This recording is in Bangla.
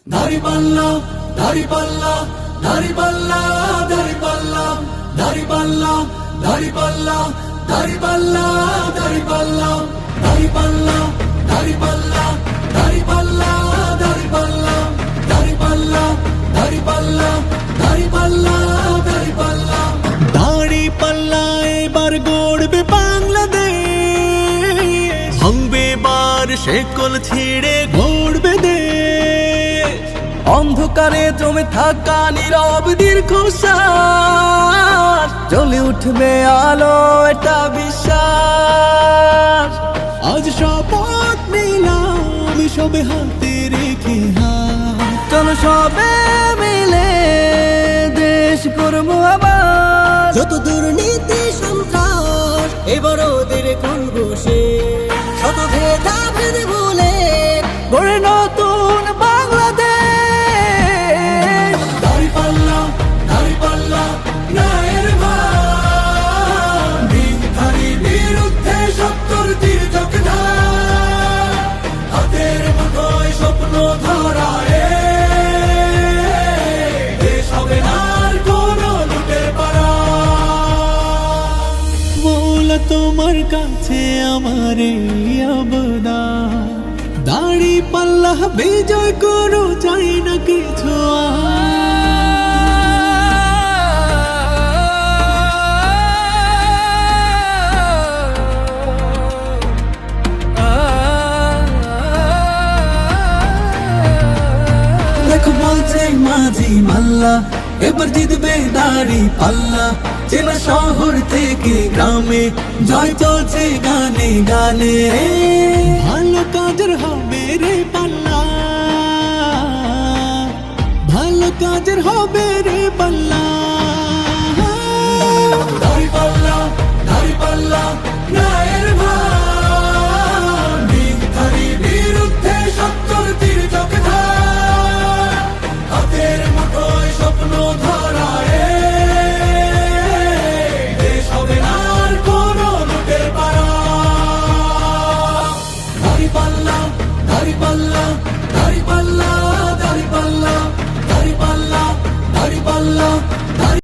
দাড়িপাল্লা দাড়িপাল্লা দাড়িপাল্লা দাড়িপাল্লা দাড়িপাল্লা দাড়িপাল্লা দাড়িপাল্লা দাড়িপাল্লা দাড়িপাল্লা দাড়িপাল্লা দাড়িপাল্লা দাড়িপাল্লা দাড়িপাল্লা দাড়িপাল্লা দাড়িপাল্লা দাড়িপাল্লা দাড়িপাল্লা এবার গড়বে বাংলাদেশ, ভাঙবে বার শেকল ছিঁড়ে গড়বে দেশ। অন্ধকারে জমে থাকা নীরব দীর্ঘশ্বাস, জ্বলে উঠবে আলো এটা বিশ্বাস। আজ শপথ নিলাম সবে হাতে রেখে হাত, চলো সবে মিলে দেশ করবো আবার। যত দুর্নীতি সন্ত্রাস এবার ওদের করবো শেষ, শত ভেদাভেদ ভুলে গড়ে নতুন বাংলাদেশ। দাড়িপাল্লা দাড়িপাল্লা ন্যায়ের ভার, মিথ্যার বিরুদ্ধে সত্যর তীর চোখে হাতের মুঠোয় স্বপ্ন ধরায়, দেশ হবে না আর কোনো লুটের পাড়া। মৌলা তোমার কাছে আমার এই আবেদন, দাড়িপাল্লা বিজয় করো, চাই না কিছু দেখো বলছে মাঝি মাল্লা, এবার জিতবে দাড়িপাল্লা। জেলা শহর থেকে গ্রামে জয় চলছে গানে গানে। ভালো কাজের হবে রে পাল্লা, ভালো কাজের হবে রে পাল্লা।